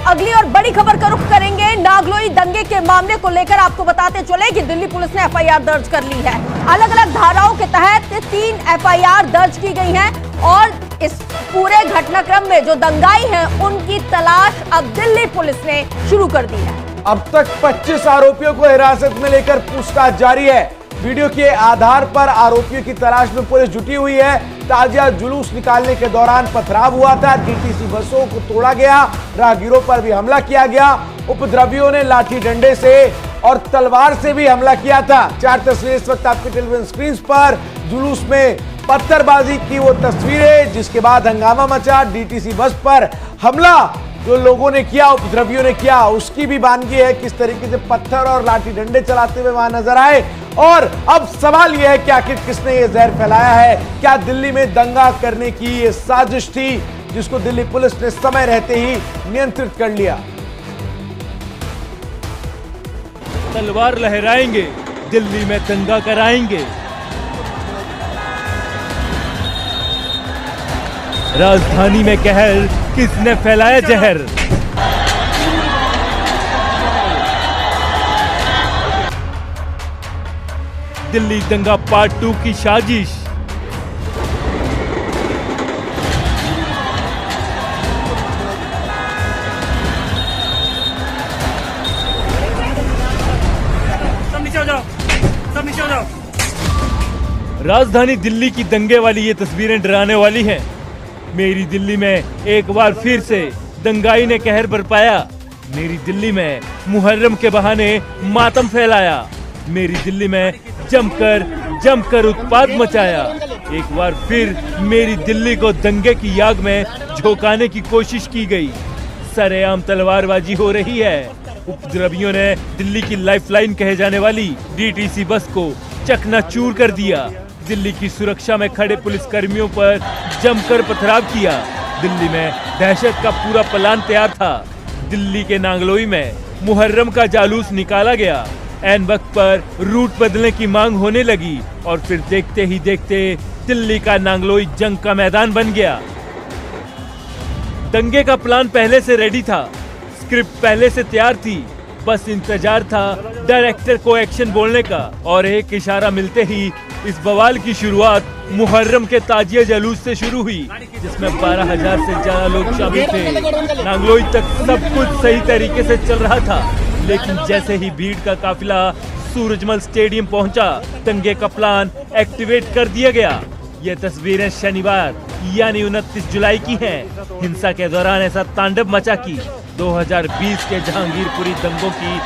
अगली और बड़ी खबर का रुख करेंगे। नागलोई दंगे के मामले को लेकर आपको बताते चले कि दिल्ली पुलिस ने एफआईआर दर्ज कर ली है। अलग अलग धाराओं के तहत 3 एफआईआर दर्ज की गई हैं और इस पूरे घटनाक्रम में जो दंगाई हैं उनकी तलाश अब दिल्ली पुलिस ने शुरू कर दी है। अब तक 25 आरोपियों को हिरासत में लेकर पूछताछ जारी है। वीडियो के आधार पर आरोपियों की तलाश में पुलिस जुटी हुई है। ताजिया जुलूस निकालने के दौरान पथराव हुआ था, डीटीसी बसों को तोड़ा गया, राहगीरों पर भी हमला किया गया। उपद्रवियों ने लाठी डंडे से और तलवार से भी हमला किया था। 4 तस्वीरें इस वक्त आपके टेलीविजन स्क्रीन पर। जुलूस में पत्थरबाजी की वो तस्वीरें जिसके बाद हंगामा मचा, डीटीसी बस पर हमला जो लोगों ने किया, उपद्रवियों ने किया, उसकी भी वानगी है। किस तरीके से पत्थर और लाठी डंडे चलाते हुए वहां नजर आए। और अब सवाल यह है कि आखिर किसने ये जहर फैलाया है? क्या दिल्ली में दंगा करने की ये साजिश थी जिसको दिल्ली पुलिस ने समय रहते ही नियंत्रित कर लिया? तलवार लहराएंगे, दिल्ली में दंगा कराएंगे। राजधानी में कहर, किसने फैलाया जहर? दिल्ली दंगा पार्ट 2 की साजिश। सब नीचे हो जाओ, सब नीचे हो जाओ। राजधानी दिल्ली की दंगे वाली ये तस्वीरें डराने वाली हैं। मेरी दिल्ली में एक बार फिर से दंगाई ने कहर बरपाया। मेरी दिल्ली में मुहर्रम के बहाने मातम फैलाया। मेरी दिल्ली में जमकर उत्पात मचाया। एक बार फिर मेरी दिल्ली को दंगे की आग में झोंकाने की कोशिश की गई। सरेआम तलवारबाजी हो रही है। उपद्रवियों ने दिल्ली की लाइफलाइन कहे जाने वाली डीटीसी बस को चकनाचूर कर दिया। दिल्ली की सुरक्षा में खड़े पुलिसकर्मियों पर जमकर पथराव किया। दिल्ली में दहशत का पूरा प्लान तैयार था। दिल्ली के नांगलोई में मुहर्रम का जालूस निकाला गया। ऐन वक्त पर रूट बदलने की मांग होने लगी और फिर देखते ही देखते दिल्ली का नांगलोई जंग का मैदान बन गया। दंगे का प्लान पहले से रेडी था, स्क्रिप्ट पहले से तैयार थी, बस इंतजार था डायरेक्टर को एक्शन बोलने का। और एक इशारा मिलते ही इस बवाल की शुरुआत मुहर्रम के ताजिया जुलूस से शुरू हुई जिसमें 12,000 से ज्यादा लोग शामिल थे। नांगलोई तक सब कुछ सही तरीके से चल रहा था, लेकिन जैसे ही भीड़ का काफिला सूरजमल स्टेडियम पहुंचा, दंगे का प्लान एक्टिवेट कर दिया गया। ये तस्वीरें शनिवार यानी 29 जुलाई की हैं। हिंसा के दौरान ऐसा तांडव मचा कि 2020 के जहांगीरपुरी दंगों की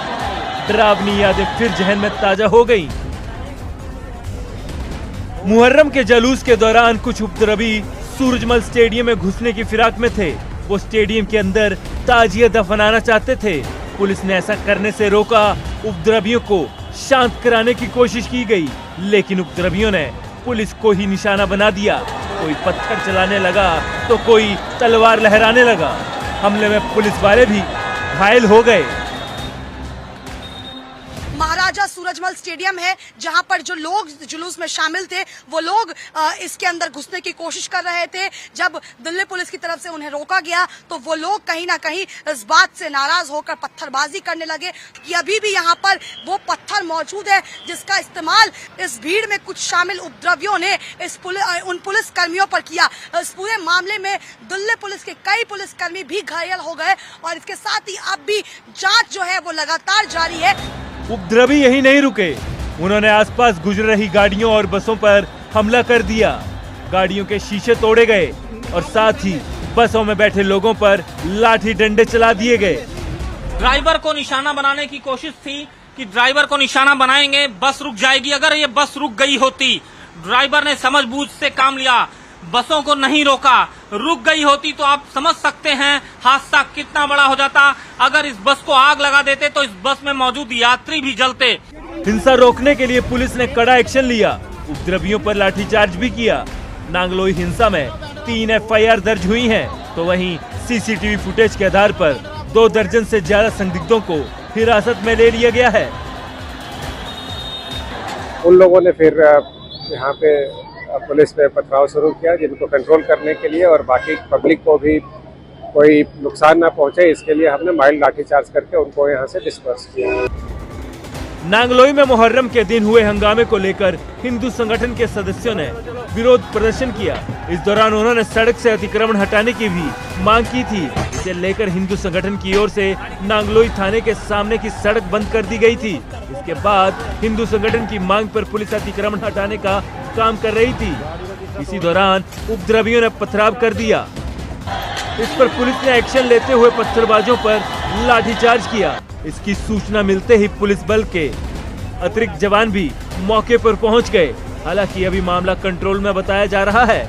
डरावनी यादें फिर जहन में ताजा हो गई। मुहर्रम के जुलूस के दौरान कुछ उपद्रवी सूरजमल स्टेडियम में घुसने की फिराक में थे। वो स्टेडियम के अंदर ताजिया दफनाना चाहते थे। पुलिस ने ऐसा करने से रोका। उपद्रवियों को शांत कराने की कोशिश की गई, लेकिन उपद्रवियों ने पुलिस को ही निशाना बना दिया। कोई पत्थर चलाने लगा तो कोई तलवार लहराने लगा। हमले में पुलिस वाले भी घायल हो गए। महाराजा सूरजमल स्टेडियम है जहां पर जो लोग जुलूस में शामिल थे वो लोग इसके अंदर घुसने की कोशिश कर रहे थे। जब दिल्ली पुलिस की तरफ से उन्हें रोका गया तो वो लोग कहीं ना कहीं इस बात से नाराज होकर पत्थरबाजी करने लगे कि अभी भी यहां पर वो पत्थर मौजूद है जिसका इस्तेमाल इस भीड़ में कुछ शामिल उपद्रवियों ने उन पुलिस कर्मियों पर किया। इस पूरे मामले में दिल्ली पुलिस के कई पुलिसकर्मी भी घायल हो गए और इसके साथ ही अब भी जाँच जो है वो लगातार जारी है। उपद्रवी यही नहीं रुके, उन्होंने आसपास गुजर रही गाड़ियों और बसों पर हमला कर दिया। गाड़ियों के शीशे तोड़े गए और साथ ही बसों में बैठे लोगों पर लाठी डंडे चला दिए गए। ड्राइवर को निशाना बनाने की कोशिश थी कि ड्राइवर को निशाना बनाएंगे, बस रुक जाएगी। अगर ये बस रुक गई होती, ड्राइवर ने समझबूझ से काम लिया, बसों को नहीं रोका, रुक गई होती तो आप समझ सकते हैं हादसा कितना बड़ा हो जाता। अगर इस बस को आग लगा देते तो इस बस में मौजूद यात्री भी जलते। हिंसा रोकने के लिए पुलिस ने कड़ा एक्शन लिया, उपद्रवियों पर लाठीचार्ज भी किया। नांगलोई हिंसा में 3 एफआईआर दर्ज हुई हैं, तो वहीं सीसीटीवी फुटेज के आधार पर 2 दर्जन से ज्यादा संदिग्धों को हिरासत में ले लिया गया है। उन लोगों ने फिर यहाँ पे पुलिस पे पथराव शुरू किया जिनको कंट्रोल करने के लिए, और बाकी पब्लिक को भी कोई नुकसान ना पहुंचे, इसके लिए हमने माइल्ड लाठीचार्ज करके उनको यहाँ से डिस्पर्स किया। नांगलोई में मुहर्रम के दिन हुए हंगामे को लेकर हिंदू संगठन के सदस्यों ने विरोध प्रदर्शन किया। इस दौरान उन्होंने सड़क से अतिक्रमण हटाने की भी मांग की थी। इसे लेकर हिंदू संगठन की ओर से नांगलोई थाने के सामने की सड़क बंद कर दी गई थी। इसके बाद हिंदू संगठन की मांग पर पुलिस अतिक्रमण हटाने का काम कर रही थी। इसी दौरान उपद्रवियों ने पथराव कर दिया। इस पर पुलिस ने एक्शन लेते हुए पत्थरबाजों पर लाठीचार्ज किया। इसकी सूचना मिलते ही पुलिस बल के अतिरिक्त जवान भी मौके पर पहुंच गए। हालांकि अभी मामला कंट्रोल में बताया जा रहा है।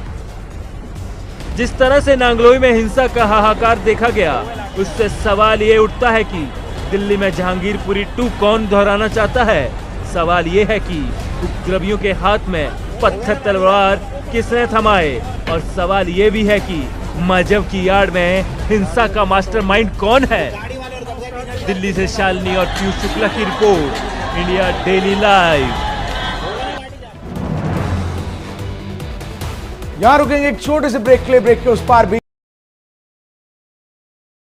जिस तरह से नांगलोई में हिंसा का हाहाकार देखा गया, उससे सवाल ये उठता है कि दिल्ली में जहांगीरपुरी 2 कौन दोहराना चाहता है। सवाल ये है कि उपद्रवियों के हाथ में पत्थर तलवार किसने थमाए, और सवाल ये भी है कि मजहब की आड़ में हिंसा का मास्टरमाइंड कौन है। दिल्ली से शालिनी और पीयूष शुक्ला की रिपोर्ट, इंडिया डेली लाइव। यहां रुकेंगे एक छोटे से ब्रेक के लिए। ब्रेक के उस पार भी